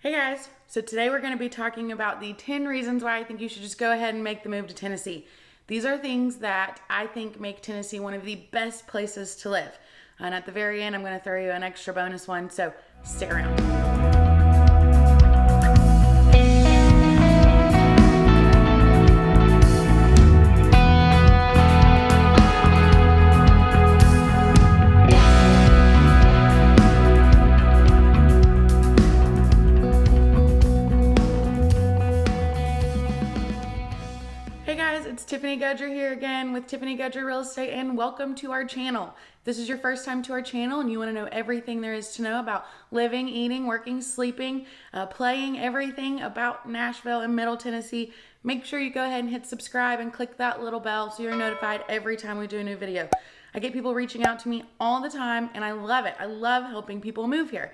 Hey guys, so today we're going to be talking about the 10 reasons why I think you should just go ahead and make the move to Tennessee. These are things that I think make Tennessee one of the best places to live. And at the very end, I'm going to throw you an extra bonus one, so stick around. Hey guys, it's Tiffany Gudger here again with Tiffany Gudger Real Estate, and welcome to our channel. If this is your first time to our channel and you want to know everything there is to know about living, eating, working, sleeping, playing, everything about Nashville and Middle Tennessee, make sure you go ahead and hit subscribe and click that little bell so you're notified every time we do a new video. I get people reaching out to me all the time and I love it. I love helping people move here.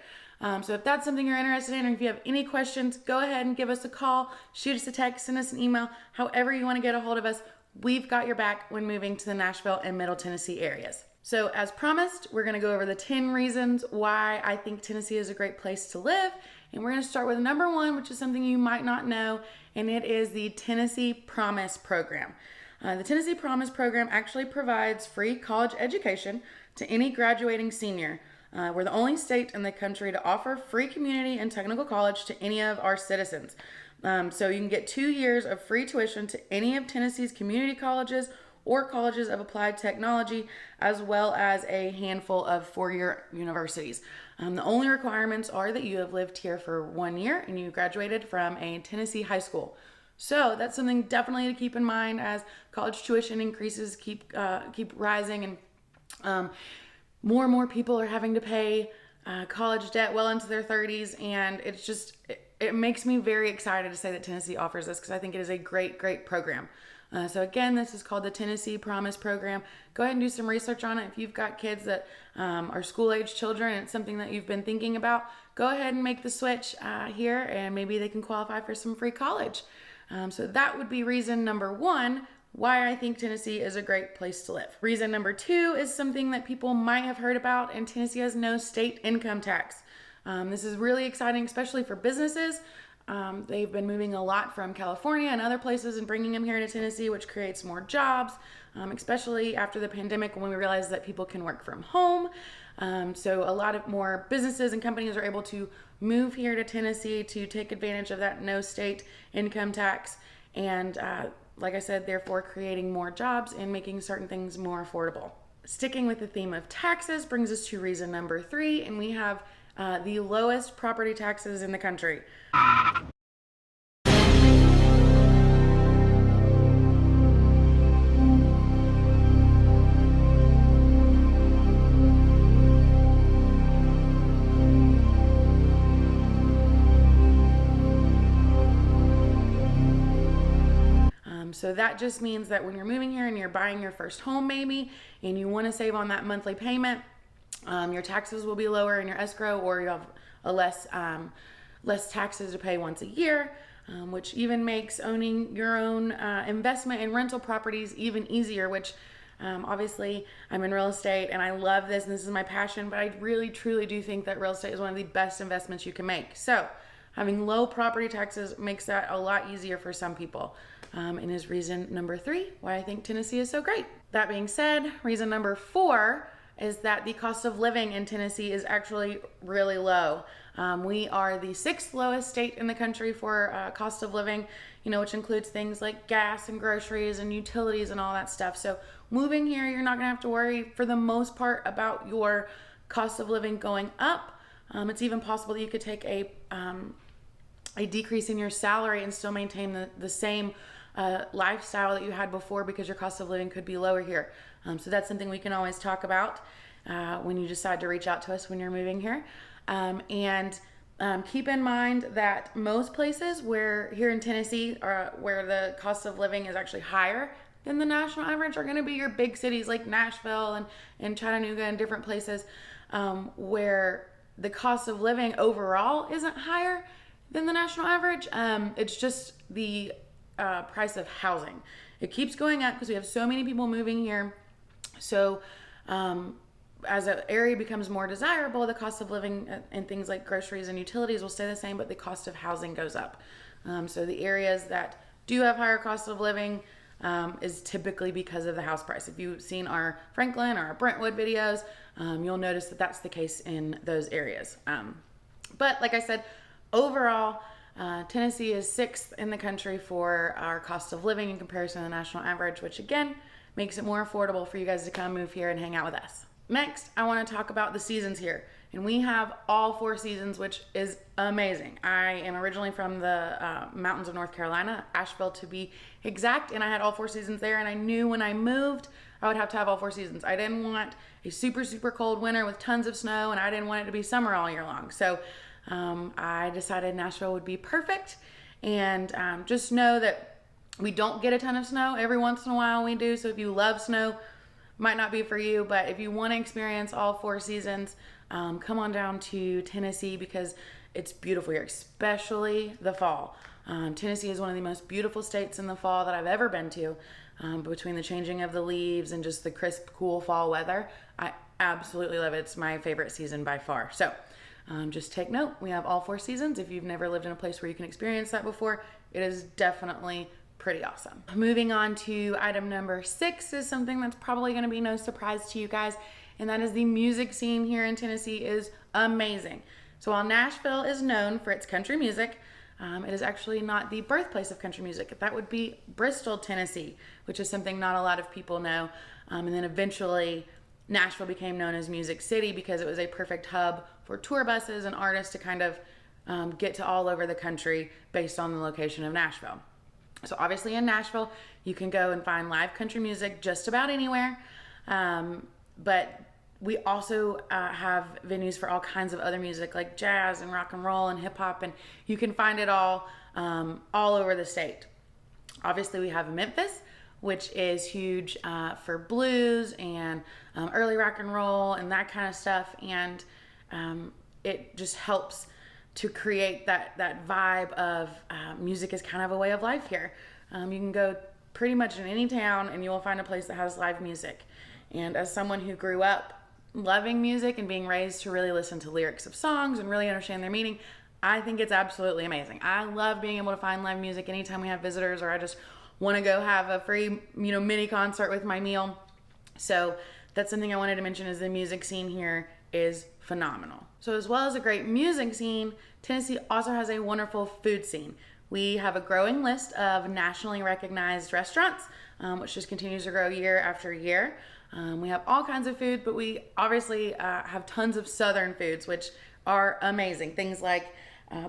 So if that's something you're interested in, or if you have any questions, go ahead and give us a call, shoot us a text, send us an email, however you want to get a hold of us. We've got your back when moving to the Nashville and Middle Tennessee areas. So as promised, we're going to go over the 10 reasons why I think Tennessee is a great place to live. And we're going to start with number one, which is something you might not know, and it is the Tennessee Promise Program. The Tennessee Promise Program actually provides free college education to any graduating senior. We're the only state in the country to offer free community and technical college to any of our citizens. So you can get 2 years of free tuition to any of Tennessee's community colleges or colleges of applied technology, as well as a handful of four-year universities. The only requirements are that you have lived here for 1 year and you graduated from a Tennessee high school. So that's something definitely to keep in mind as college tuition increases keep rising, and more and more people are having to pay college debt well into their 30s, and it makes me very excited to say that Tennessee offers this because I think it is a great program. So again, this is called the Tennessee Promise Program. Go ahead and do some research on it. If you've got kids that are school-age children and it's something that you've been thinking about, go ahead and make the switch here, and maybe they can qualify for some free college. So that would be reason number one why I think Tennessee is a great place to live. Reason number two is something that people might have heard about, and Tennessee has no state income tax. This is really exciting, especially for businesses. They've been moving a lot from California and other places and bringing them here to Tennessee, which creates more jobs, especially after the pandemic when we realized that people can work from home. So a lot of more businesses and companies are able to move here to Tennessee to take advantage of that no state income tax, and like I said, therefore creating more jobs and making certain things more affordable. Sticking with the theme of taxes brings us to reason number three, and we have the lowest property taxes in the country. So that just means that when you're moving here and you're buying your first home maybe, and you want to save on that monthly payment, your taxes will be lower in your escrow, or you have a less taxes to pay once a year, which even makes owning your own investment in rental properties even easier, which obviously I'm in real estate and I love this and this is my passion, but I really truly do think that real estate is one of the best investments you can make. So having low property taxes makes that a lot easier for some people, and is reason number three why I think Tennessee is so great. That being said, reason number four is that the cost of living in Tennessee is actually really low. We are the 6th lowest state in the country for cost of living, which includes things like gas and groceries and utilities and all that stuff. So moving here, you're not gonna have to worry for the most part about your cost of living going up. It's even possible that you could take a decrease in your salary and still maintain the same lifestyle that you had before, because your cost of living could be lower here. So that's something we can always talk about when you decide to reach out to us when you're moving here. And keep in mind that most places here in Tennessee where the cost of living is actually higher than the national average are going to be your big cities like Nashville and Chattanooga and different places where the cost of living overall isn't higher than the national average. It's just the price of housing. It keeps going up because we have so many people moving here. So as an area becomes more desirable, the cost of living and things like groceries and utilities will stay the same, but the cost of housing goes up. So the areas that do have higher cost of living is typically because of the house price. If you've seen our Franklin or our Brentwood videos, you'll notice that that's the case in those areas. But like I said, overall, Tennessee is 6th in the country for our cost of living in comparison to the national average, which again makes it more affordable for you guys to come move here and hang out with us. Next, I want to talk about the seasons here. And we have all 4 seasons, which is amazing. I am originally from the mountains of North Carolina, Asheville to be exact, and I had all 4 seasons there, and I knew when I moved, I would have to have all 4 seasons. I didn't want a super, super cold winter with tons of snow, and I didn't want it to be summer all year long. So I decided Nashville would be perfect, and just know that we don't get a ton of snow. Every once in a while we do, so if you love snow, might not be for you, but if you want to experience all 4 seasons, come on down to Tennessee because it's beautiful here, especially the fall. Tennessee is one of the most beautiful states in the fall that I've ever been to. Between the changing of the leaves and just the crisp, cool fall weather, I absolutely love it. It's my favorite season by far. So just take note, we have all 4 seasons. If you've never lived in a place where you can experience that before, it is definitely pretty awesome. Moving on to item number 6 is something that's probably going to be no surprise to you guys, and that is the music scene here in Tennessee is amazing. So while Nashville is known for its country music, it is actually not the birthplace of country music. That would be Bristol, Tennessee, which is something not a lot of people know. And then eventually Nashville became known as Music City because it was a perfect hub for tour buses and artists to kind of get to all over the country based on the location of Nashville. So obviously in Nashville, you can go and find live country music just about anywhere. But we also have venues for all kinds of other music like jazz and rock and roll and hip hop, and you can find it all over the state. Obviously we have Memphis, which is huge for blues and early rock and roll and that kind of stuff. And it just helps to create that vibe of music is kind of a way of life here. You can go pretty much in any town and you will find a place that has live music. And as someone who grew up loving music and being raised to really listen to lyrics of songs and really understand their meaning, I think it's absolutely amazing. I love being able to find live music anytime we have visitors or I just want to go have a free, mini concert with my meal. So that's something I wanted to mention is the music scene here is phenomenal. So as well as a great music scene, Tennessee also has a wonderful food scene. We have a growing list of nationally recognized restaurants, which just continues to grow year after year. We have all kinds of food, but we obviously have tons of southern foods, which are amazing. Things like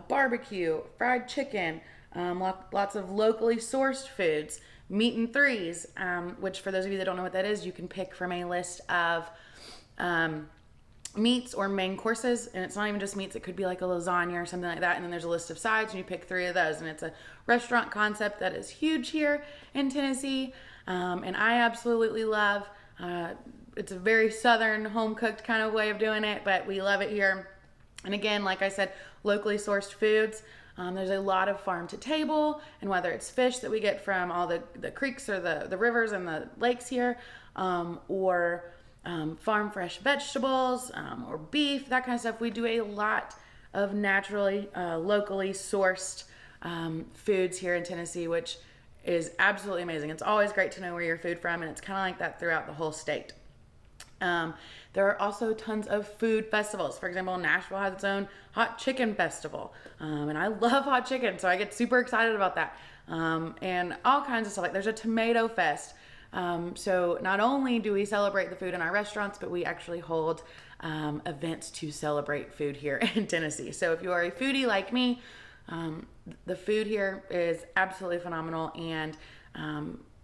barbecue, fried chicken, lots of locally sourced foods, meat and threes, which for those of you that don't know what that is, you can pick from a list of meats or main courses, and it's not even just meats, it could be like a lasagna or something like that, and then there's a list of sides and you pick 3 of those, and it's a restaurant concept that is huge here in Tennessee, and I absolutely love. It's a very southern home cooked kind of way of doing it, but we love it here. And again, like I said, locally sourced foods. There's a lot of farm to table, and whether it's fish that we get from all the creeks or the rivers and the lakes here, or farm fresh vegetables, or beef, that kind of stuff. We do a lot of naturally, locally sourced foods here in Tennessee, which is absolutely amazing. It's always great to know where your food from, and it's kind of like that throughout the whole state. There are also tons of food festivals. For example, Nashville has its own hot chicken festival, and I love hot chicken, so I get super excited about that. And all kinds of stuff. Like there's a tomato fest. So not only do we celebrate the food in our restaurants, but we actually hold events to celebrate food here in Tennessee. So if you are a foodie like me, the food here is absolutely phenomenal, and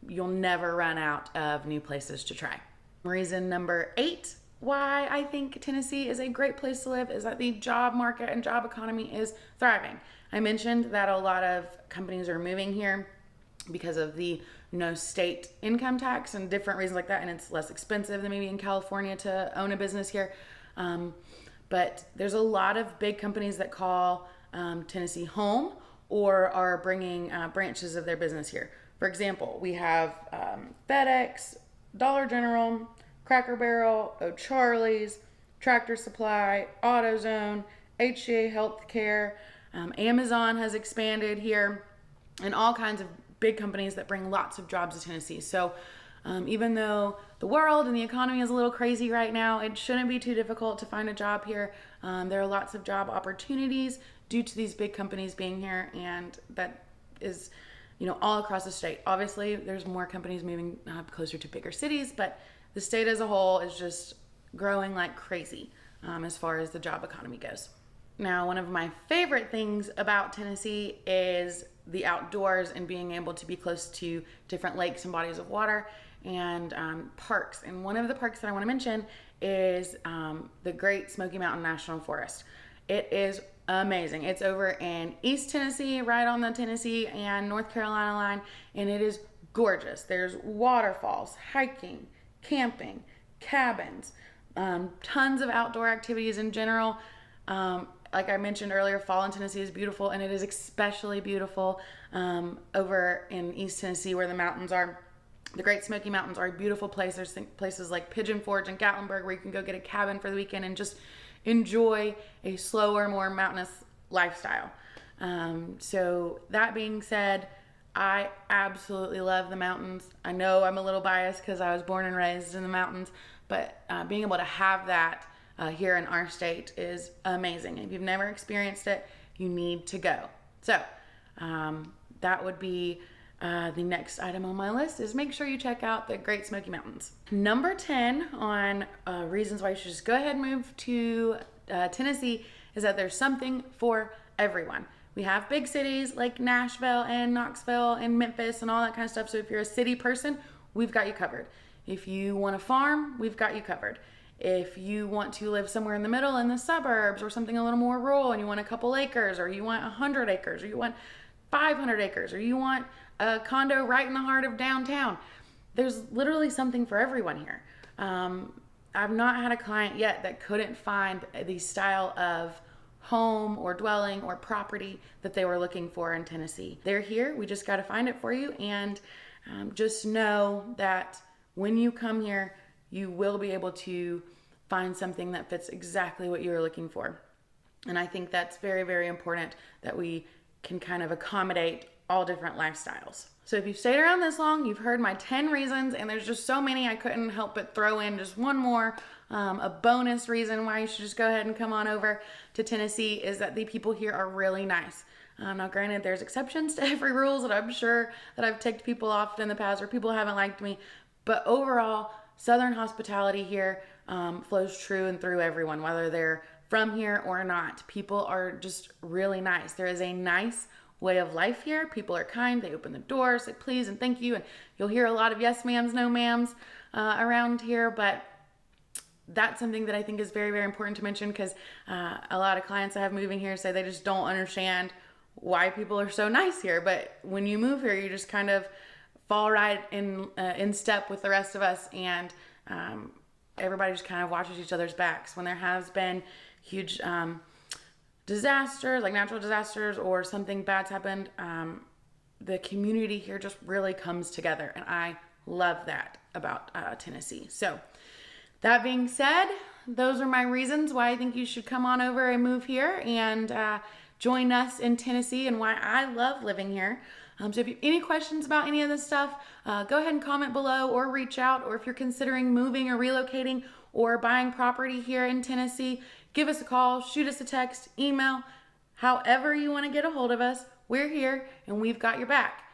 you'll never run out of new places to try. Reason number 8 why I think Tennessee is a great place to live is that the job market and job economy is thriving. I mentioned that a lot of companies are moving here because of the no state income tax and different reasons like that, and it's less expensive than maybe in California to own a business here. But there's a lot of big companies that call Tennessee home or are bringing branches of their business here. For example, we have FedEx, Dollar General, Cracker Barrel, O'Charlie's, Tractor Supply, AutoZone, HCA Healthcare, Amazon has expanded here, and all kinds of big companies that bring lots of jobs to Tennessee. So even though the world and the economy is a little crazy right now, it shouldn't be too difficult to find a job here. There are lots of job opportunities due to these big companies being here, and that is, all across the state. Obviously, there's more companies moving closer to bigger cities, but the state as a whole is just growing like crazy as far as the job economy goes. Now, one of my favorite things about Tennessee is the outdoors and being able to be close to different lakes and bodies of water and parks. And one of the parks that I want to mention is the Great Smoky Mountain National Forest. It is amazing. It's over in East Tennessee, right on the Tennessee and North Carolina line, and it is gorgeous. There's waterfalls, hiking, camping, cabins, tons of outdoor activities in general. Like I mentioned earlier, fall in Tennessee is beautiful, and it is especially beautiful over in East Tennessee where the mountains are. The Great Smoky Mountains are a beautiful place. There's places like Pigeon Forge and Gatlinburg where you can go get a cabin for the weekend and just enjoy a slower, more mountainous lifestyle. So that being said, I absolutely love the mountains. I know I'm a little biased because I was born and raised in the mountains, but being able to have that here in our state is amazing. If you've never experienced it, you need to go. So that would be the next item on my list is make sure you check out the Great Smoky Mountains. Number 10 on reasons why you should just go ahead and move to Tennessee is that there's something for everyone. We have big cities like Nashville and Knoxville and Memphis and all that kind of stuff. So if you're a city person, we've got you covered. If you want to farm, we've got you covered. If you want to live somewhere in the middle in the suburbs or something a little more rural and you want a couple acres or you want 100 acres or you want 500 acres or you want a condo right in the heart of downtown, there's literally something for everyone here. I've not had a client yet that couldn't find the style of home or dwelling or property that they were looking for in Tennessee. They're here. We just got to find it for you. And just know that when you come here, you will be able to find something that fits exactly what you're looking for. And I think that's very, very important that we can kind of accommodate all different lifestyles. So if you've stayed around this long, you've heard my 10 reasons, and there's just so many I couldn't help but throw in just one more. A bonus reason why you should just go ahead and come on over to Tennessee is that the people here are really nice. Now granted, there's exceptions to every rule that I'm sure that I've ticked people off in the past or people haven't liked me, but overall, Southern hospitality here flows true and through everyone, whether they're from here or not. People are just really nice. There is a nice way of life here. People are kind. They open the door, say please and thank you, and you'll hear a lot of yes ma'ams, no ma'ams around here, but that's something that I think is very, very important to mention because a lot of clients I have moving here say they just don't understand why people are so nice here, but when you move here, you just kind of fall right in step with the rest of us, and everybody just kind of watches each other's backs. When there has been huge disasters, like natural disasters or something bad's happened, the community here just really comes together, and I love that about Tennessee. So that being said, those are my reasons why I think you should come on over and move here and join us in Tennessee and why I love living here. So if you have any questions about any of this stuff, go ahead and comment below or reach out. Or if you're considering moving or relocating or buying property here in Tennessee, give us a call, shoot us a text, email, however you want to get a hold of us. We're here and we've got your back.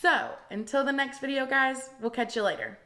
So until the next video, guys, we'll catch you later.